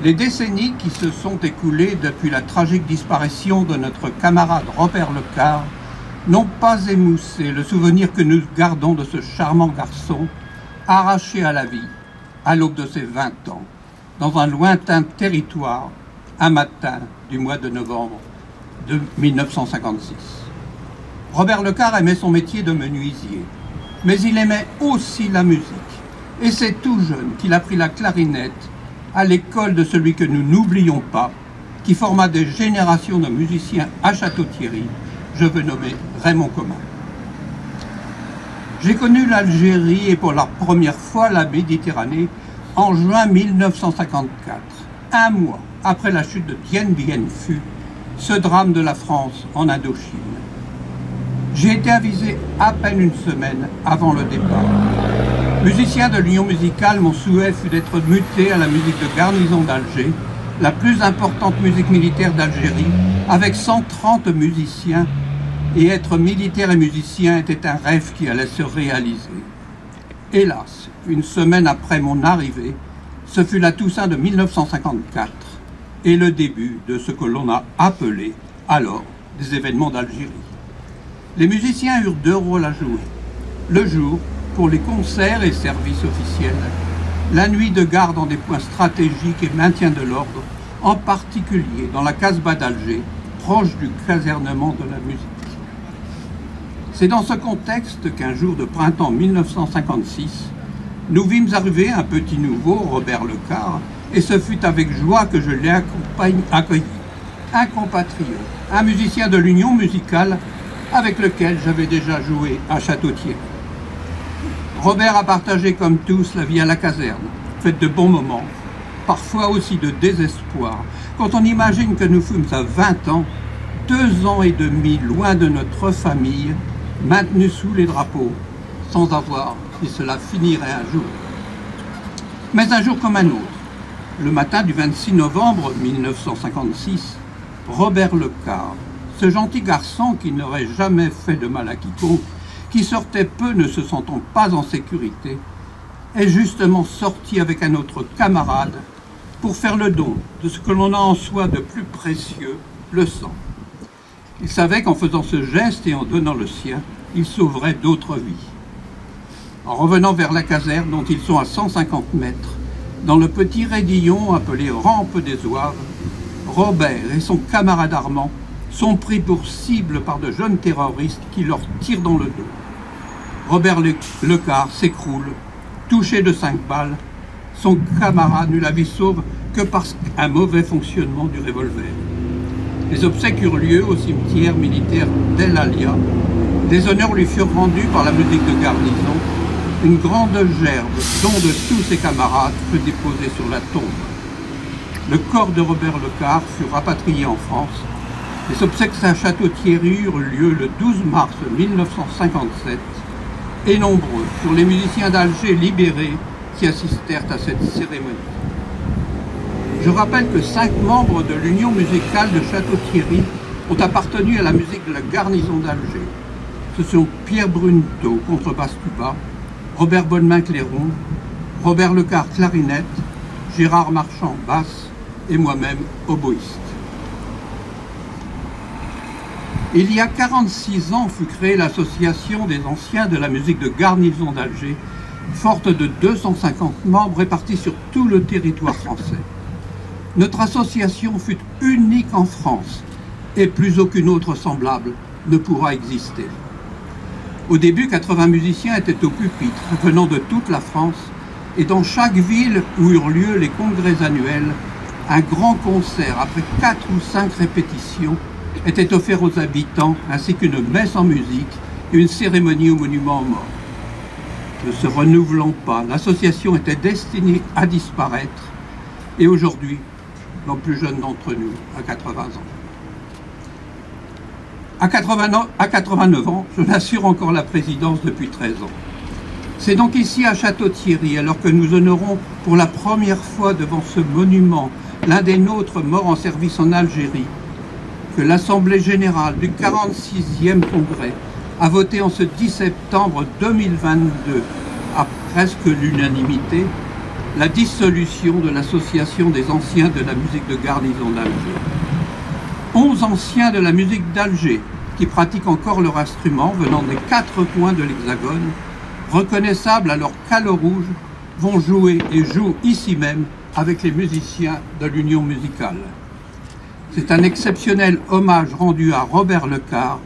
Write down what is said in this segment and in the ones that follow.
Les décennies qui se sont écoulées depuis la tragique disparition de notre camarade Robert Lecard n'ont pas émoussé le souvenir que nous gardons de ce charmant garçon arraché à la vie à l'aube de ses 20 ans, dans un lointain territoire, un matin du mois de novembre de 1956. Robert Lecard aimait son métier de menuisier, mais il aimait aussi la musique. Et c'est tout jeune qu'il a pris la clarinette à l'école de celui que nous n'oublions pas, qui forma des générations de musiciens à Château-Thierry, je veux nommer Raymond Commun. J'ai connu l'Algérie et pour la première fois la Méditerranée en juin 1954, un mois après la chute de Dien Bien Phu, ce drame de la France en Indochine. J'ai été avisé à peine une semaine avant le départ. Musicien de l'Union musicale, mon souhait fut d'être muté à la musique de garnison d'Alger, la plus importante musique militaire d'Algérie, avec 130 musiciens, et être militaire et musicien était un rêve qui allait se réaliser. Hélas, une semaine après mon arrivée, ce fut la Toussaint de 1954 et le début de ce que l'on a appelé alors des événements d'Algérie. Les musiciens eurent deux rôles à jouer. Le jour, pour les concerts et services officiels, la nuit de garde dans des points stratégiques et maintien de l'ordre, en particulier dans la Casbah d'Alger, proche du casernement de la musique. C'est dans ce contexte qu'un jour de printemps 1956, nous vîmes arriver un petit nouveau, Robert Lecard, et ce fut avec joie que je l'ai accueilli. Un compatriote, un musicien de l'Union musicale avec lequel j'avais déjà joué à Château-Thierry. Robert a partagé comme tous la vie à la caserne, faite de bons moments, parfois aussi de désespoir, quand on imagine que nous fûmes à 20 ans, 2 ans et demi loin de notre famille, maintenus sous les drapeaux, sans avoir si cela finirait un jour. Mais un jour comme un autre, le matin du 26 novembre 1956, Robert Lecard, ce gentil garçon qui n'aurait jamais fait de mal à quiconque, qui sortait peu ne se sentant pas en sécurité, est justement sorti avec un autre camarade pour faire le don de ce que l'on a en soi de plus précieux, le sang. Il savait qu'en faisant ce geste et en donnant le sien, il sauverait d'autres vies. En revenant vers la caserne dont ils sont à 150 mètres, dans le petit raidillon appelé Rampe des Zouaves, Robert et son camarade Armand sont pris pour cible par de jeunes terroristes qui leur tirent dans le dos. Robert Lecard s'écroule, touché de 5 balles. Son camarade ne la vie sauve que par un mauvais fonctionnement du revolver. Les obsèques eurent lieu au cimetière militaire d'El Alia. Les honneurs lui furent rendus par la musique de garnison. Une grande gerbe, dont de tous ses camarades, fut déposée sur la tombe. Le corps de Robert Lecard fut rapatrié en France. Les obsèques à Château-Thierry eurent lieu le 12 mars 1957 et nombreux furent les musiciens d'Alger libérés qui assistèrent à cette cérémonie. Je rappelle que 5 membres de l'Union musicale de Château-Thierry ont appartenu à la musique de la garnison d'Alger. Ce sont Pierre Brunto, contrebasse tuba, Robert Bonnemain-Clairon, Robert Lecard clarinette, Gérard Marchand basse et moi-même oboïste. Il y a 46 ans fut créée l'association des anciens de la musique de garnison d'Alger, forte de 250 membres répartis sur tout le territoire français. Notre association fut unique en France et plus aucune autre semblable ne pourra exister. Au début, 80 musiciens étaient au pupitre, venant de toute la France, et dans chaque ville où eurent lieu les congrès annuels, un grand concert après 4 ou 5 répétitions était offert aux habitants, ainsi qu'une messe en musique et une cérémonie au monument aux morts. Ne se renouvelant pas, l'association était destinée à disparaître, et aujourd'hui, le plus jeune d'entre nous a 80 ans. À 89 ans, je m'assure encore la présidence depuis 13 ans. C'est donc ici à Château-Thierry, alors que nous honorons pour la première fois devant ce monument l'un des nôtres mort en service en Algérie, que l'Assemblée générale du 46e Congrès a voté en ce 10 septembre 2022, à presque l'unanimité, la dissolution de l'Association des anciens de la musique de garnison d'Alger. 11 anciens de la musique d'Alger, qui pratiquent encore leur instrument venant des 4 coins de l'Hexagone, reconnaissables à leur calots rouge, vont jouer et jouent ici même avec les musiciens de l'Union musicale. C'est un exceptionnel hommage rendu à Robert Lecard,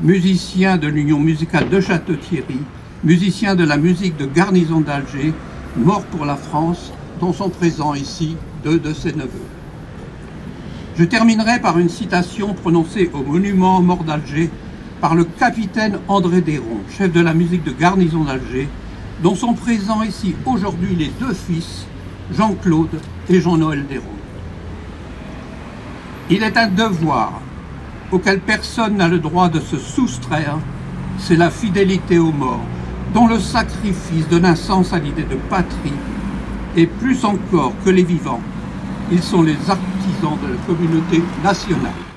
musicien de l'Union musicale de Château-Thierry, musicien de la musique de garnison d'Alger, mort pour la France, dont sont présents ici 2 de ses neveux. Je terminerai par une citation prononcée au monument aux morts d'Alger par le capitaine André Déron, chef de la musique de garnison d'Alger, dont sont présents ici aujourd'hui les 2 fils, Jean-Claude et Jean-Noël Déron. Il est un devoir auquel personne n'a le droit de se soustraire, c'est la fidélité aux morts, dont le sacrifice donne un sens à l'idée de patrie, et plus encore que les vivants, ils sont les artisans de la communauté nationale.